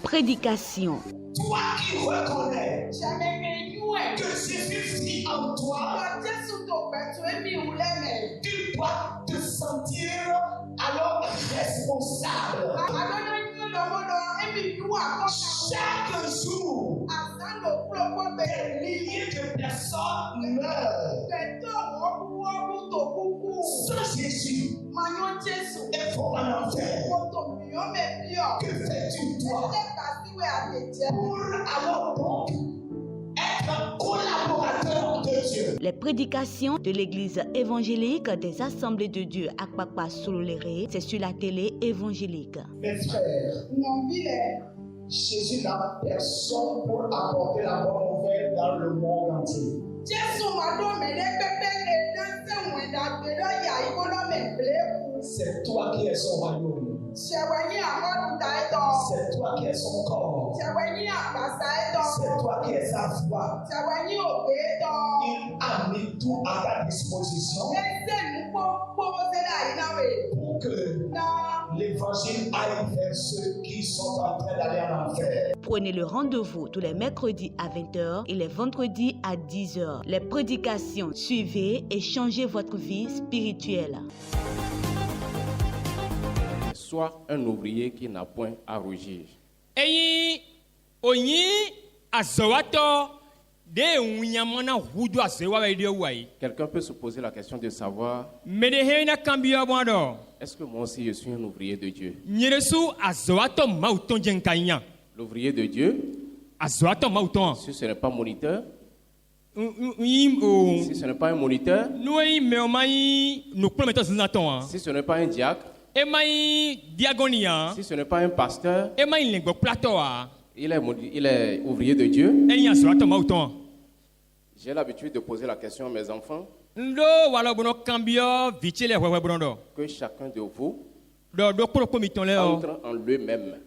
Prédication. Toi qui reconnais que Jésus vit en toi, tu dois te sentir alors responsable. Chaque jour, des milliers de personnes meurent. Sans Jésus, elles vont en enfer. Que fais-tu toi pour alors donc être collaborateur de Dieu? Les prédications de l'église évangélique des Assemblées de Dieu à Akpakpa Sololéré, c'est sur la télé évangélique. Mes frères, Jésus n'a personne pour apporter la bonne nouvelle dans le monde entier. C'est toi qui es son royaume. C'est toi qui es son corps. C'est toi qui es sa voix. Il a mis tout à ta disposition pour que l'évangile aille vers ceux qui sont en train d'aller en enfer. Prenez le rendez-vous tous les mercredis à 20h et les vendredis à 10h. Les prédications, suivez et changez votre vie spirituelle. Sois un ouvrier qui n'a point à rougir. Quelqu'un peut se poser la question de savoir, est-ce que moi aussi je suis un ouvrier de Dieu? L'ouvrier de Dieu, si ce n'est pas moniteur, si ce n'est pas un moniteur, si ce n'est pas un diacre, si ce n'est pas un pasteur, il est ouvrier de Dieu. J'ai l'habitude de poser la question à mes enfants, que chacun de vous entre en lui-même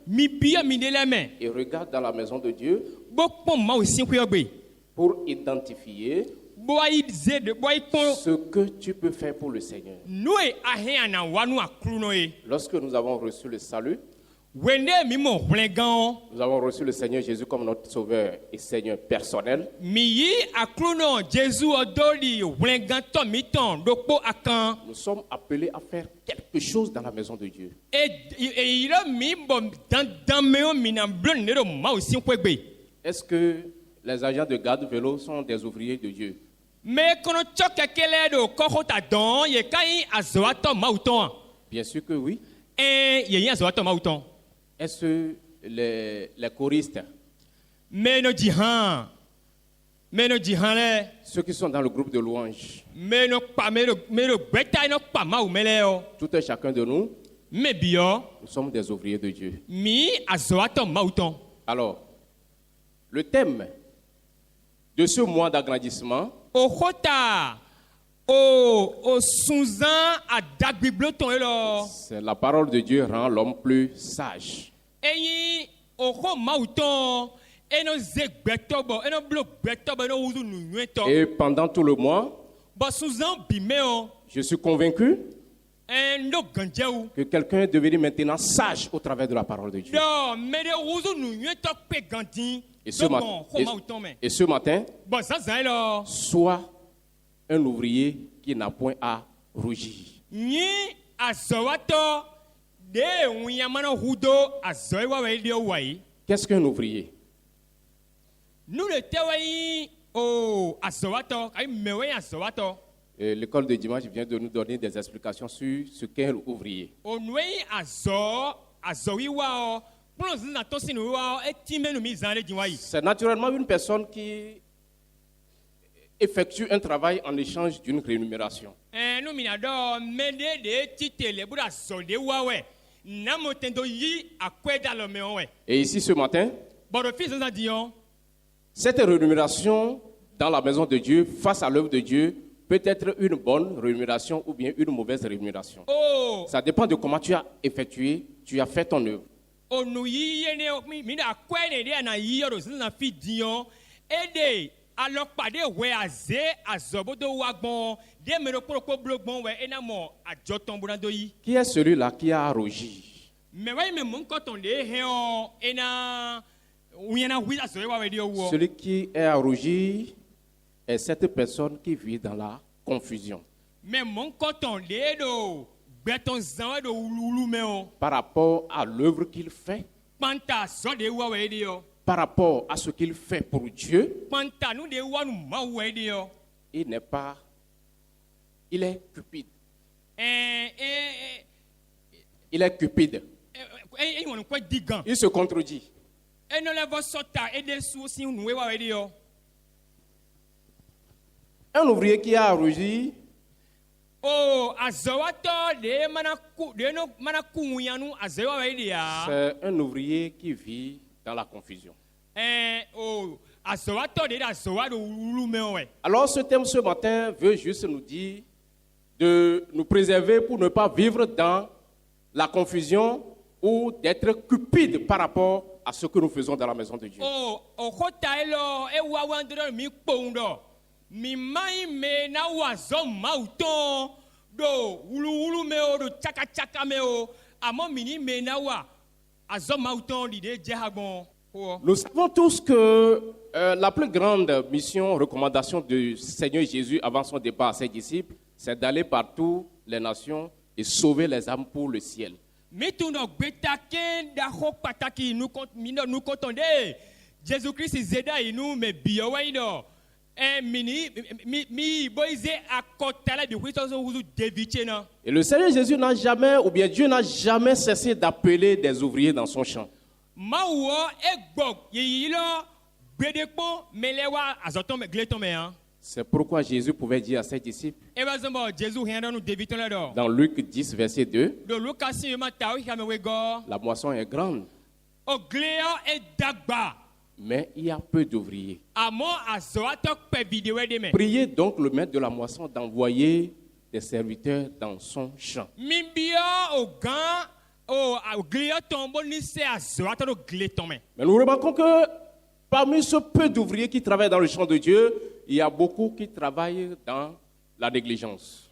et regarde dans la maison de Dieu pour identifier ce que tu peux faire pour le Seigneur. Lorsque nous avons reçu le salut, nous avons reçu le Seigneur Jésus comme notre Sauveur et Seigneur personnel. Nous sommes appelés à faire quelque chose dans la maison de Dieu. Est-ce que les agents de garde vélo sont des ouvriers de Dieu? Bien sûr que oui. Est-ce que les choristes, ceux qui sont dans le groupe de louanges, tout un chacun de nous, nous sommes des ouvriers de Dieu. Alors, le thème de ce mois d'agrandissement, c'est la parole de Dieu rend l'homme plus sage. Et pendant tout le mois, je suis convaincu que quelqu'un est devenu maintenant sage au travers de la parole de Dieu. Et ce matin, sois un ouvrier qui n'a point à rougir. Qu'est-ce qu'un ouvrier? L'école de dimanche vient de nous donner des explications sur ce qu'est un ouvrier. C'est naturellement une personne qui effectue un travail en échange d'une rémunération. Et ici ce matin, cette rémunération dans la maison de Dieu, face à l'œuvre de Dieu, peut être une bonne rémunération ou bien une mauvaise rémunération. Ça dépend de comment tu as effectué, tu as fait ton œuvre. Qui est celui-là qui a à rougir? Celui qui est à rougir est cette personne qui vit dans la confusion. Par rapport à l'œuvre qu'il fait, par rapport à ce qu'il fait pour Dieu, il n'est pas, il est cupide. Il est cupide. Il se contredit. Un ouvrier qui a rougi, c'est un ouvrier qui vit dans la confusion. Alors ce thème ce matin veut juste nous dire de nous préserver pour ne pas vivre dans la confusion ou d'être cupide par rapport à ce que nous faisons dans la maison de Dieu. Nous savons tous que la plus grande mission, recommandation du Seigneur Jésus avant son départ à ses disciples, c'est d'aller par toutes les nations et sauver les âmes pour le ciel. Jésus-Christ et le Seigneur Jésus n'a jamais, ou bien Dieu n'a jamais cessé d'appeler des ouvriers dans son champ. C'est pourquoi Jésus pouvait dire à ses disciples, dans Luc 10, verset 2, la moisson est grande, mais il y a peu d'ouvriers. Priez donc le maître de la moisson d'envoyer des serviteurs dans son champ. Mais nous remarquons que parmi ce peu d'ouvriers qui travaillent dans le champ de Dieu, il y a beaucoup qui travaillent dans la négligence.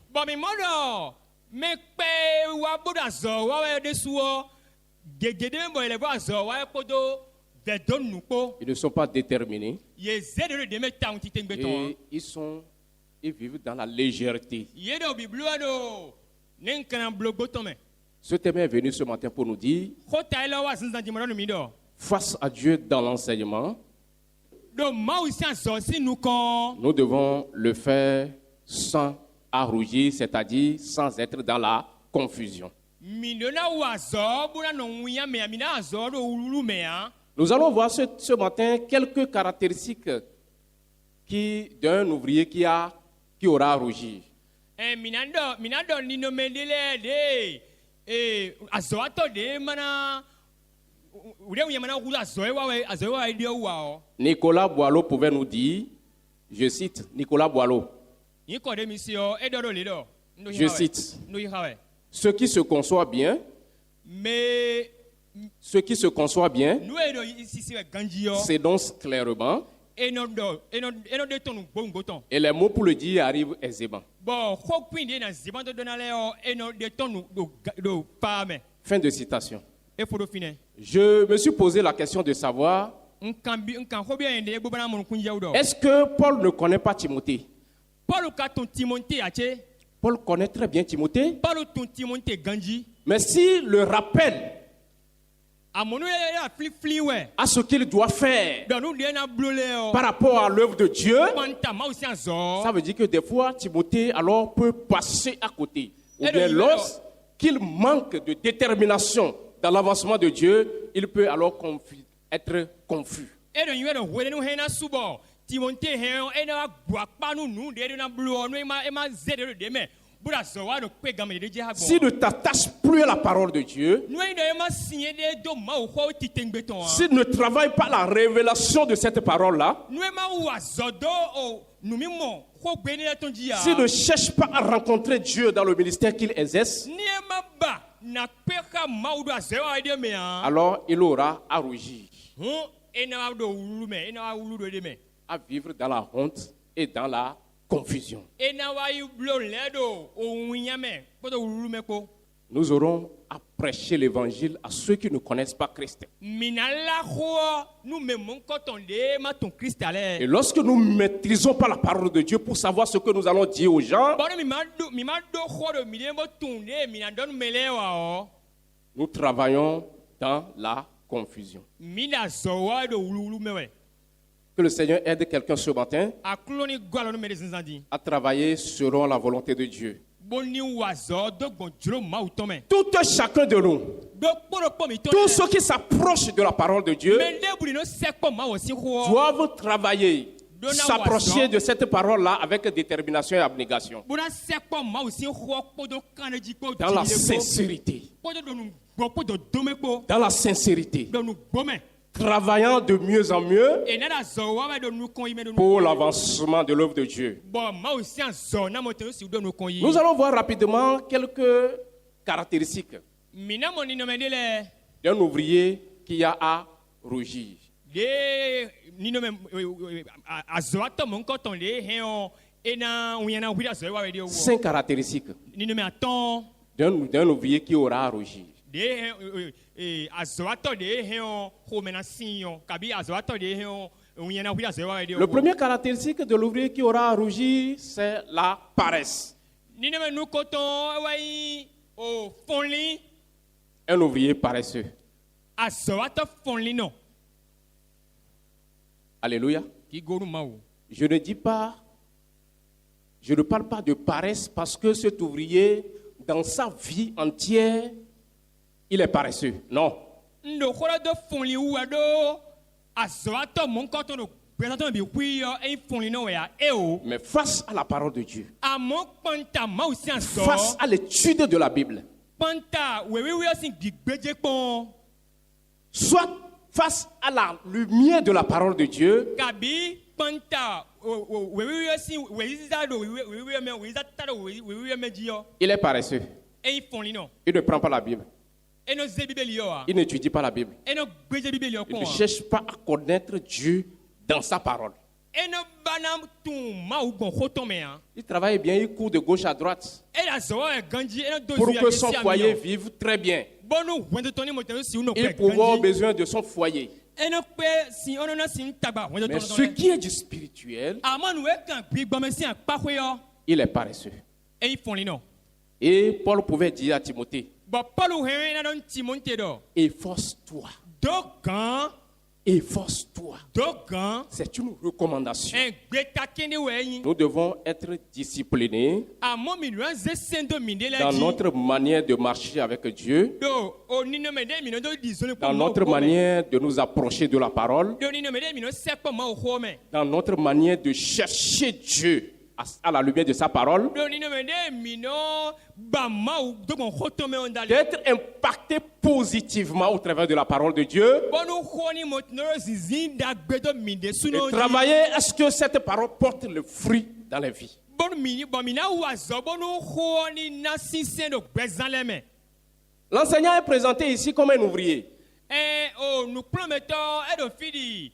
Ils ne sont pas déterminés et ils vivent dans la légèreté. Ce thème est venu ce matin pour nous dire, face à Dieu dans l'enseignement, nous devons le faire sans rougir, c'est-à-dire sans être dans la confusion. Nous allons voir ce matin quelques caractéristiques d'un ouvrier qui aura rougi. Nicolas Boileau pouvait nous dire, je cite Nicolas Boileau, je cite, ce qui se conçoit bien, s'énonce clairement, et les mots pour le dire arrivent aisément. Fin de citation. Je me suis posé la question de savoir, est-ce que Paul ne connaît pas Timothée? Paul connaît très bien Timothée. Mais s'il le rappelle à ce qu'il doit faire par rapport à l'œuvre de Dieu, ça veut dire que des fois, Timothée alors peut passer à côté. Ou bien lorsqu'il manque de détermination dans l'avancement de Dieu, il peut alors être confus. S'il ne t'attache plus à la parole de Dieu, s'il ne travaille pas la révélation de cette parole-là, s'il ne cherche pas à rencontrer Dieu dans le ministère qu'il exerce, alors il aura à rougir, à vivre dans la honte et dans la confusion. nous aurons à prêcher l'évangile à ceux qui ne connaissent pas Christ. Minala ho nous memon kotonde ma ton Christ allait. Et lorsque nous ne maîtrisons pas la parole de Dieu pour savoir ce que nous allons dire aux gens, Bon mi ma do ho do mi mo tunde mi na don melewa o. nous travaillons dans la confusion. Mi na zo wa do wulu mewe. Que le Seigneur aide quelqu'un ce matin Akloni gwalo no mele zinzandi. à travailler selon la volonté de Dieu. Boni wazo do gonjuro ma utome. Tout un chacun de nous, Do poro po mi to. tous ceux qui s'approchent de la parole de Dieu, Mende buri no sekpo ma wo si ho. doivent travailler, s'approcher de cette parole-là avec détermination et abnégation. Buna sekpo ma wo si ho podo kaneji po. Dans la sincérité. Podo do nu gbo podo dome po. Dans la sincérité. Do nu gbome. Travaillant de mieux en mieux Et nada zo wa do nu kon yi me do nu. pour l'avancement de l'œuvre de Dieu. Bon ma wo si an zo na mo te si do nu kon yi. Nous allons voir rapidement quelques caractéristiques Mina moni no mendele. d'un ouvrier qui a à rougir. De ni no me azo ato mon koton de he on e na uyana wi azo wa we de wo. 5 caractéristiques Ni no me aton d'un ouvrier qui aura à rougir. de azo ato de he on ho mena sinyo kabi azo ato de he on uyana wi azo wa we de wo. Le premier caractéristique de l'ouvrier qui aura à rougir, c'est la paresse. Ni no me nu koton wa yi o fonli Un ouvrier paresseux. azo ato fonli no. Alléluia. Ki goru mawo. Je ne parle pas de paresse parce que cet ouvrier, dans sa vie entière, il est paresseux. Non. Ndo khola do fonli wa do azo ato mon koton do presentant bi wi yo e fonli no ya e o. Mais face à la parole de Dieu, Amon panta ma aussi en so. face à l'étude de la Bible, Panta wewe sin gbigbeje pon. soit face à la lumière de la parole de Dieu, Kabi panta wewe sin weisa do wewe me weisa ta do wewe me ji yo. il est paresseux. E fon li no. Il ne prend pas la Bible. E no ze bibeli yo a. Il n'étudie pas la Bible. E no gbeje bibeli yo Il kon. ne cherche pas à connaître Dieu dans sa parole. E no banam tun ma u gon khoton me an. Il travaille bien, il court de gauche à droite E la zo e ganji e no do pour que son foyer vive très bien. Bonu wendo toni mo te si uno Il pe pourvoit aux ganji. besoins de son foyer. E no pe si ono na sin tagba wendo Mais toni. ce qui est du spirituel, Amon we kan gbigbome si an pa kwe yo. il est paresseux. E fon li no. Et Paul pouvait dire à Timothée, But Paul he na don Timonte do. efforce-toi, Dogan, efforce-toi. dogan, C'est une recommandation. en gbeta kende we yin. Nous devons être disciplinés Amo mi luan ze sendo mi de la dans ji. notre manière de marcher avec Dieu, Do o ni no me de mi no do dizole dans notre manière de nous approcher de la parole, Do ni no me de mi no se po ma o ho me. dans notre manière de chercher Dieu à la lumière de sa parole, Do ni no me de mi no ba ma o do gon hoto me on dale. d'être impacté positivement au travers de la parole de Dieu, Bonu ho ni mot no zizin da gbedo mi de et suno. travailler à ce que cette parole porte le fruit dans les vies. Bonu mi bo mi na wa zo bonu ho ni na sinsen do gbezan le me. L'enseignant est présenté ici comme un ouvrier. O nous promettons et de fidi.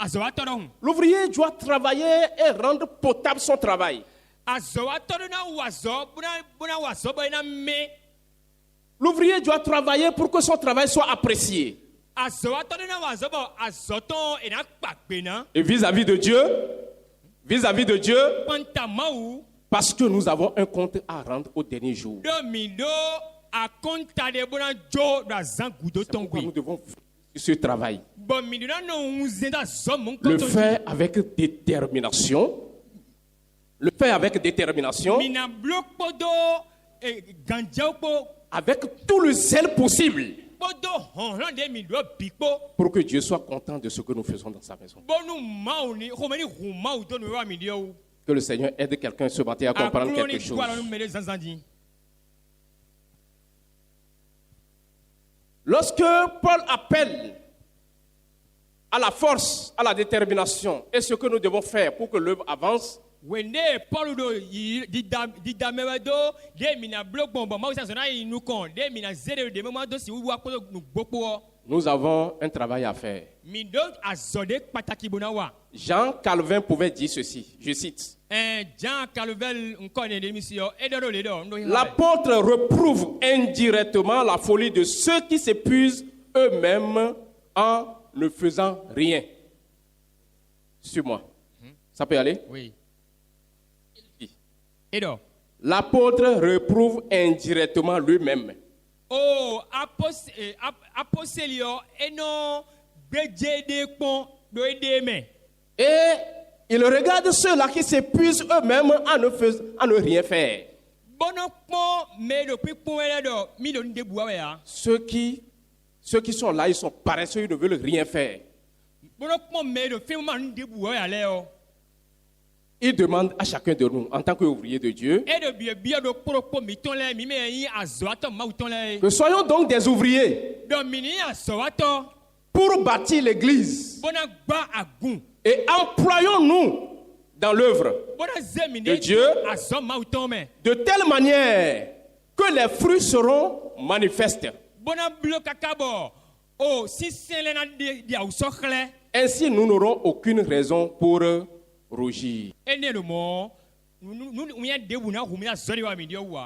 Azoatoron. L'ouvrier doit travailler et rendre potable son travail. Azoatoron na wazo, buna wazo na me. L'ouvrier doit travailler pour que son travail soit apprécié. Azoatoron na wazo bo azoton e na pakpe na. Et vis-à-vis de Dieu, Pantamaou parce que nous avons un compte à rendre au dernier jour. domido a conta de buna jo da zangudo C'est pourquoi nous tongui. devons faire ce travail. Bon miduna no unzenda zomon Le koto. faire avec détermination. Le faire avec détermination, Mina blok podo ganjao po avec tout le zèle possible, podo honlan de mi do bikpo. pour que Dieu soit content de ce que nous faisons dans sa maison. Bonu mauni, homeni humau do no wa mi dio. Que le Seigneur aide quelqu'un ce matin à comprendre quelque chose. Lorsque Paul appelle à la force, à la détermination et ce que nous devons faire pour que l'œuvre avance, Wende Paul do di damewe do de mina blok bomba ma usa zona inu kon de mina zere de moment do si wa ko nu gbogbo. Nous avons un travail à faire. Mi do azode pataki bona wa. Jean Calvin pouvait dire ceci, je cite. Jean Calvin nkone de misio edoro le do. L'apôtre reprouve indirectement la folie de ceux qui s'épuisent eux-mêmes en ne faisant rien. Suis-moi. Ça peut aller? Oui. Edo. L'apôtre reprouve indirectement lui-même. Oh, apostelio eno beje de pon do edeme. Et il regarde ceux-là qui s'épuisent eux-mêmes en ne rien faire. Ceux qui sont là, ils sont paresseux, ils ne veulent rien faire. Il demande à chacun de nous, en tant qu'ouvriers de Dieu, que soyons donc des ouvriers pour bâtir l'église. Et employons-nous dans l'œuvre de Dieu de telle manière que les fruits seront manifestes. Ainsi, nous n'aurons aucune raison pour rougir.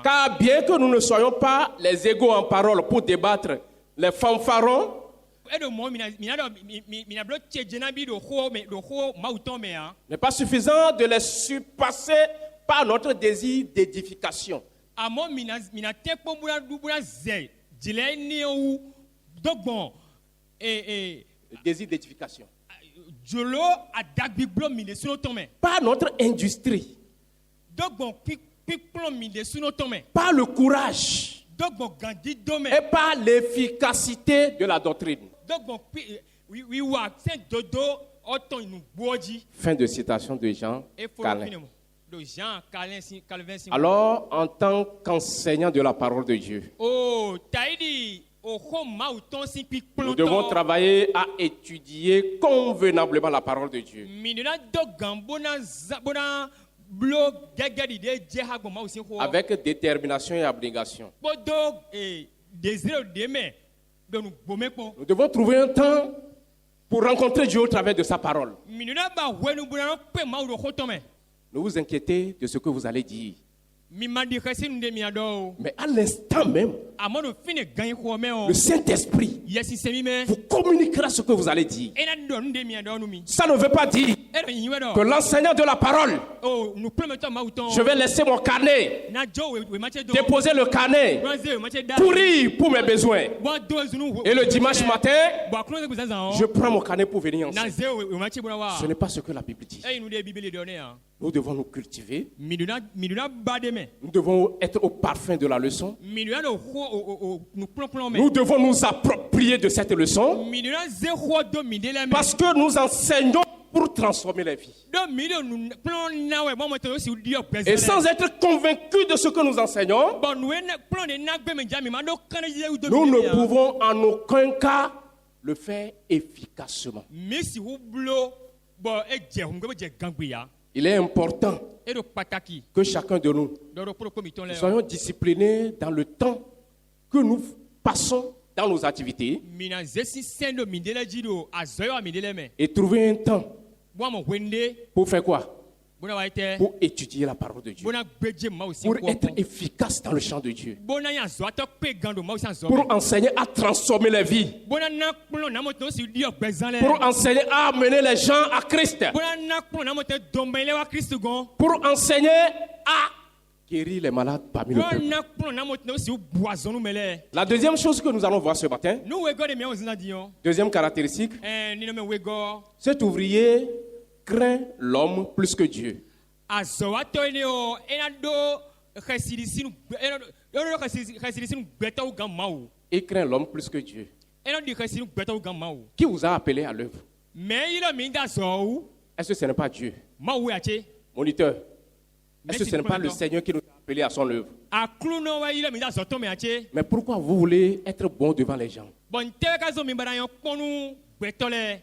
Car bien que nous ne soyons pas les égaux en parole pour débattre, les fanfarons, n'est pas suffisant de les surpasser par notre désir d'édification. Le désir d'édification. Par notre industrie. Par le courage. Et par l'efficacité de la doctrine. Fin de citation de Jean Calvin. Alors, en tant qu'enseignant de la parole de Dieu, nous devons travailler à étudier convenablement la parole de Dieu. Avec détermination et abnégation. Nous devons trouver un temps pour rencontrer Dieu au travers de sa parole. Ne vous inquiétez de ce que vous allez dire. Mais à l'instant même, le Saint-Esprit vous communiquera ce que vous allez dire. Ça ne veut pas dire que l'enseignant de la parole, je vais laisser mon carnet, déposer le carnet, courir pour mes besoins. Et le dimanche matin, je prends mon carnet pour venir enseigner. Ce n'est pas ce que la Bible dit. Nous devons nous cultiver. Nous devons être au parfum de la leçon. Nous devons nous approprier de cette leçon. Parce que nous enseignons pour transformer les vies. Et sans être convaincus de ce que nous enseignons, nous ne pouvons en aucun cas le faire efficacement. Il est important que chacun de nous soyons disciplinés dans le temps que nous passons dans nos activités et trouver un temps pour faire quoi? Pour étudier la parole de Dieu, pour être efficace dans le champ de Dieu, pour enseigner à transformer les vies, pour enseigner à amener les gens à Christ, pour enseigner à guérir les malades parmi le peuple. La deuxième chose que nous allons voir ce matin, deuxième caractéristique, cet ouvrier craint l'homme plus que Dieu. Il craint l'homme plus que Dieu. Qui vous a appelé à l'œuvre? Est-ce que ce n'est pas Dieu? Moniteur, est-ce que ce n'est pas le Seigneur qui nous a appelés à son œuvre? Mais pourquoi vous voulez être bon devant les gens?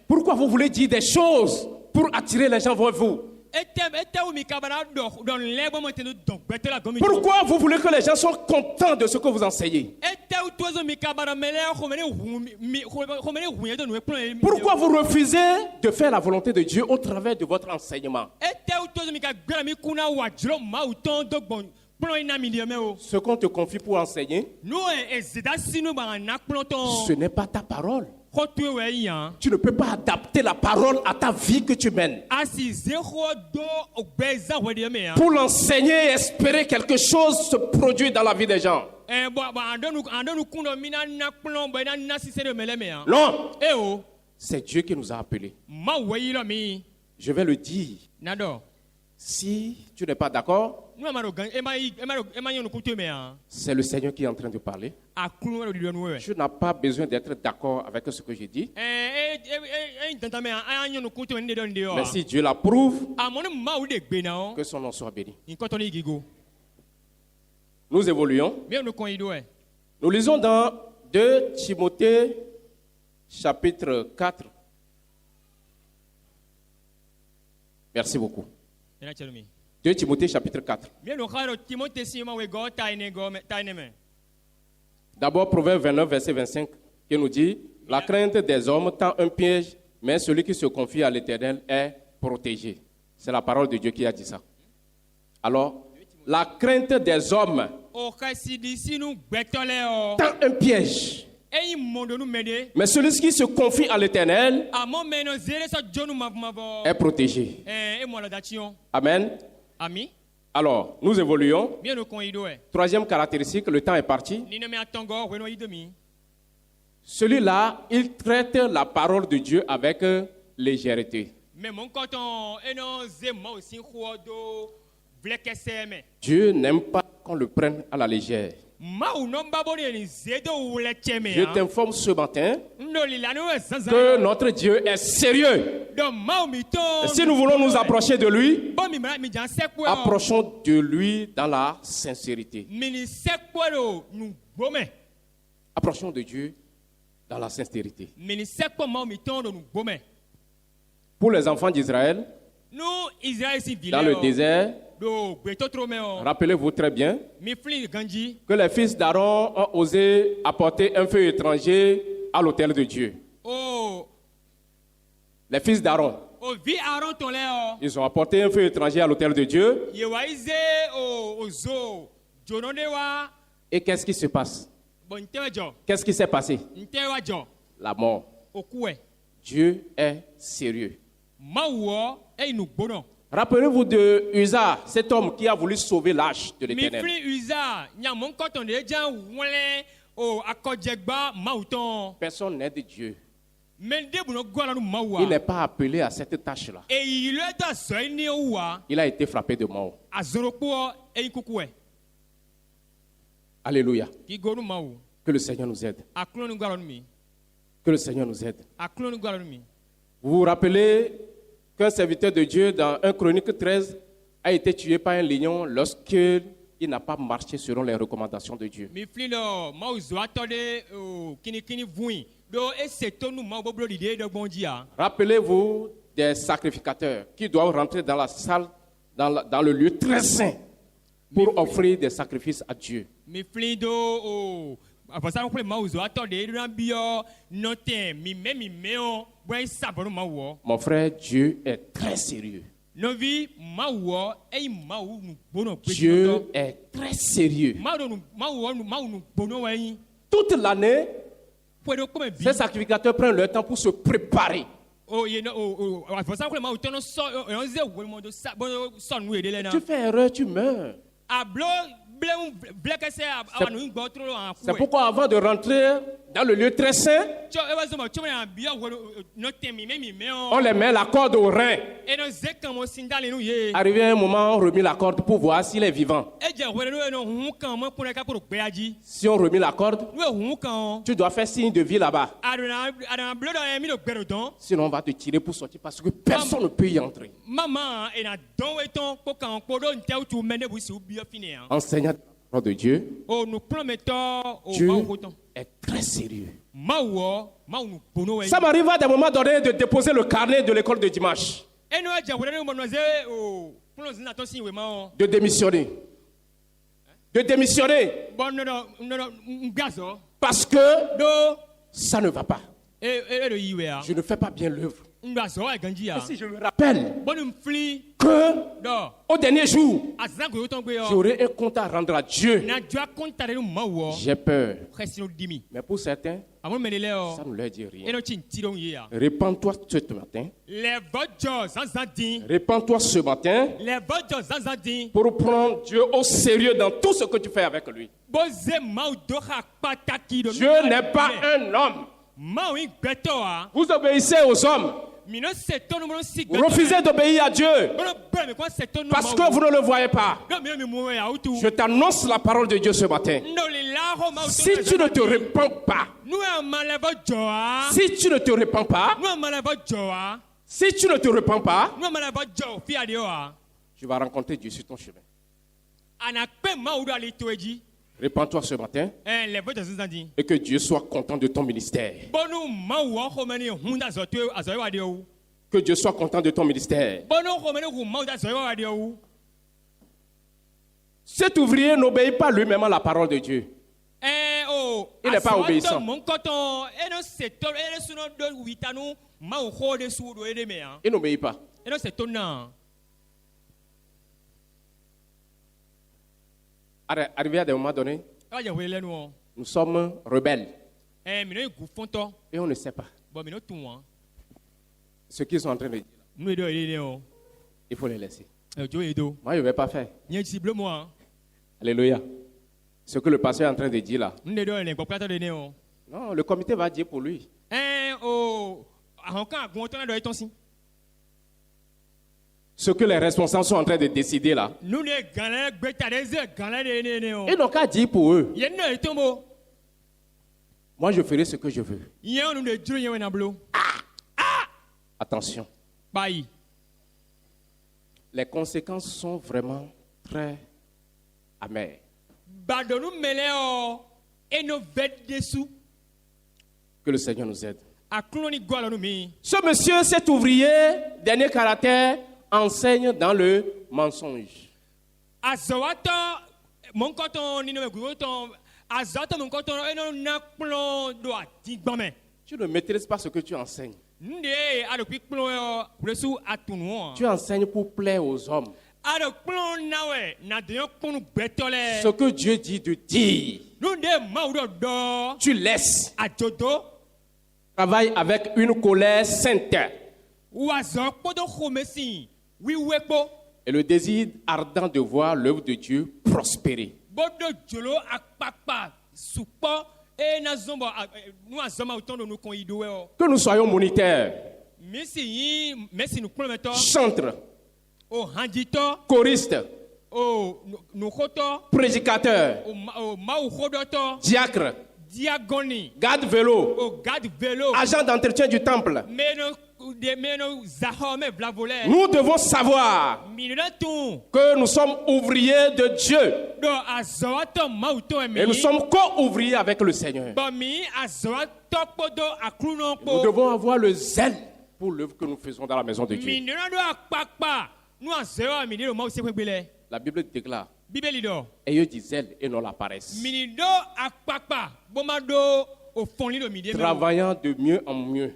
Pourquoi vous voulez dire des choses pour attirer les gens vers vous? Pourquoi vous voulez que les gens soient contents de ce que vous enseignez? Pourquoi vous refusez de faire la volonté de Dieu au travers de votre enseignement? Ce qu'on te confie pour enseigner, ce n'est pas ta parole. Tu ne peux pas adapter la parole à ta vie que tu mènes. Pour l'enseigner et espérer quelque chose se produit dans la vie des gens. Non. C'est Dieu qui nous a appelés. Je vais le dire. Si tu n'es pas d'accord, c'est le Seigneur qui est en train de parler. Tu n'as pas besoin d'être d'accord avec ce que j'ai dit. Mais si Dieu l'approuve, que son nom soit béni. Nous évoluons. Nous lisons dans 2 Timothée chapitre 4. Merci beaucoup. 2 Timothée chapitre 4. D'abord, Proverbe 29, verset 25, qui nous dit: la crainte des hommes tend un piège, mais celui qui se confie à l'Éternel est protégé. C'est la parole de Dieu qui a dit ça. Alors, la crainte des hommes tend un piège, mais celui qui se confie à l'Éternel est protégé. Amen. Alors, nous évoluons. Troisième caractéristique, le temps est parti. Celui-là, il traite la parole de Dieu avec légèreté. Dieu n'aime pas qu'on le prenne à la légère. Je t'informe ce matin que notre Dieu est sérieux. Et si nous voulons nous approcher de lui, approchons de lui dans la sincérité. Approchons de Dieu dans la sincérité. Pour les enfants d'Israël, dans le désert, rappelez-vous très bien que les fils d'Aaron ont osé apporter un feu étranger à l'autel de Dieu. Les fils d'Aaron, ils ont apporté un feu étranger à l'autel de Dieu. Et qu'est-ce qui se passe? Qu'est-ce qui s'est passé? La mort. Dieu est sérieux. Rappelez-vous de Uza, cet homme qui a voulu sauver l'arche de l'Éternel. Personne n'est de Dieu. Il n'est pas appelé à cette tâche-là. Il a été frappé de mort. Alléluia. Que le Seigneur nous aide. Que le Seigneur nous aide. Vous vous rappelez qu'un serviteur de Dieu dans 1 Chronique 13 a été tué par un lion lorsqu'il n'a pas marché selon les recommandations de Dieu. Rappelez-vous des sacrificateurs qui doivent rentrer dans la salle, dans le lieu très saint pour offrir des sacrifices à Dieu. Mon frère, Dieu est très sérieux. Dieu est très sérieux. Toute l'année, ces sacrificateurs prennent leur temps pour se préparer. Tu fais erreur, tu meurs. C'est pourquoi avant de rentrer dans le lieu très saint, on les met la corde au rein. Arrivé à un moment, on remet la corde pour voir s'il est vivant. Si on remet la corde, tu dois faire signe de vie là-bas. Sinon on va te tirer pour sortir parce que personne ne peut y entrer. Enseignant de Dieu, Dieu est très sérieux. Ça m'arrive à des moments donnés de déposer le carnet de l'école de dimanche. de démissionner. De démissionner. Parce que ça ne va pas. Je ne fais pas bien l'œuvre. Et si je me rappelle que au dernier jour, j'aurai un compte à rendre à Dieu, j'ai peur. Mais pour certains, ça ne leur dit rien. Répands-toi ce matin. Répands-toi ce matin pour prendre Dieu au sérieux dans tout ce que tu fais avec lui. Dieu n'est pas un homme. Vous obéissez aux hommes. Vous refusez d'obéir à Dieu parce que vous ne le voyez pas. Je t'annonce la parole de Dieu ce matin. Si tu ne te répands pas, si tu ne te répands pas, si tu ne te répands pas, tu vas rencontrer Dieu sur ton chemin. Répands-toi ce matin et que Dieu soit content de ton ministère. Que Dieu soit content de ton ministère. Cet ouvrier n'obéit pas lui-même à la parole de Dieu. Il n'est pas obéissant. Il n'obéit pas. Arrivé à des moments donnés, nous sommes rebelles. Et on ne sait pas ce qu'ils sont en train de dire. Il faut les laisser. Moi, je ne vais pas faire. Alléluia. Ce que le pasteur est en train de dire là. Non, le comité va dire pour lui. Ce que les responsables sont en train de décider là. Ils n'ont qu'à dire pour eux. Moi, je ferai ce que je veux. Attention. Les conséquences sont vraiment très amères. Que le Seigneur nous aide. Ce monsieur, cet ouvrier, dernier caractère, enseigne dans le mensonge. Tu ne maîtrises pas ce que tu enseignes. Tu enseignes pour plaire aux hommes. Ce que Dieu dit de dire, tu laisses. Travaille avec une colère sainte. Et le désir ardent de voir l'œuvre de Dieu prospérer. Que nous soyons moniteurs, chantres, choristes, prédicateurs, diacres, garde-vélo, agents d'entretien du temple. Nous devons savoir que nous sommes ouvriers de Dieu et nous sommes co-ouvriers avec le Seigneur. Nous devons avoir le zèle pour l'œuvre que nous faisons dans la maison de Dieu. La Bible déclare: ayez du zèle et non la paresse, travaillant de mieux en mieux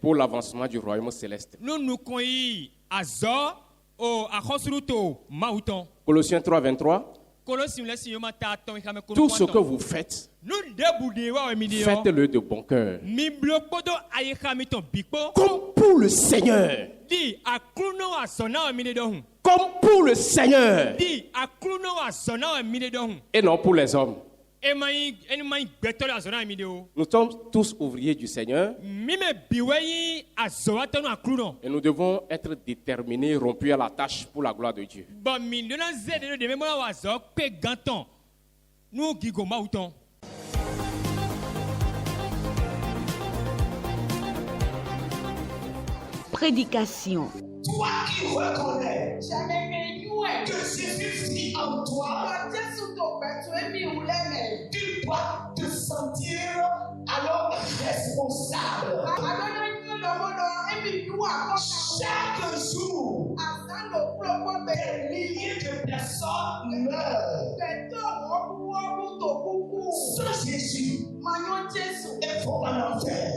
pour l'avancement du royaume céleste. Colossiens 3:23. Tout ce que vous faites, faites-le de bon cœur, comme pour le Seigneur. Comme pour le Seigneur et non pour les hommes. Nous sommes tous ouvriers du Seigneur et nous devons être déterminés, rompus à la tâche pour la gloire de Dieu. Prédication. Toi qui reconnais que Jésus vit en toi, tu dois te sentir alors responsable Chaque jour, des milliers de personnes meurent. Sans Jésus, elles vont en enfer.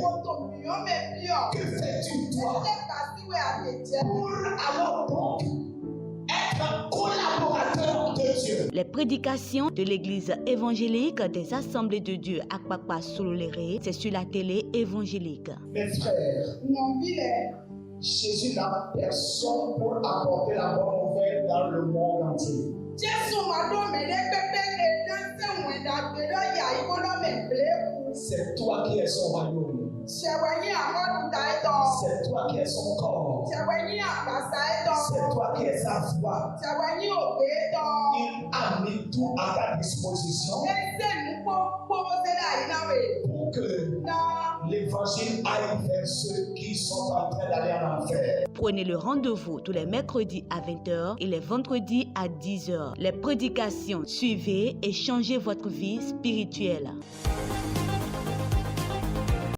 Que fais-tu toi pour alors donc être un collaborateur de Dieu? Les prédications de l'église évangélique des Assemblées de Dieu à Akpakpa Sololéré, c'est sur la télé évangélique. Mes frères, Jésus n'a personne pour apporter la bonne nouvelle dans le monde entier. C'est toi qui es son royaume. C'est toi qui es son corps. C'est toi qui es sa voix. Il a mis tout à ta disposition pour que l'évangile aille vers ceux qui sont en train d'aller en enfer. Prenez le rendez-vous tous les mercredis à 20h et les vendredis à 10h. Les prédications, suivez et changez votre vie spirituelle.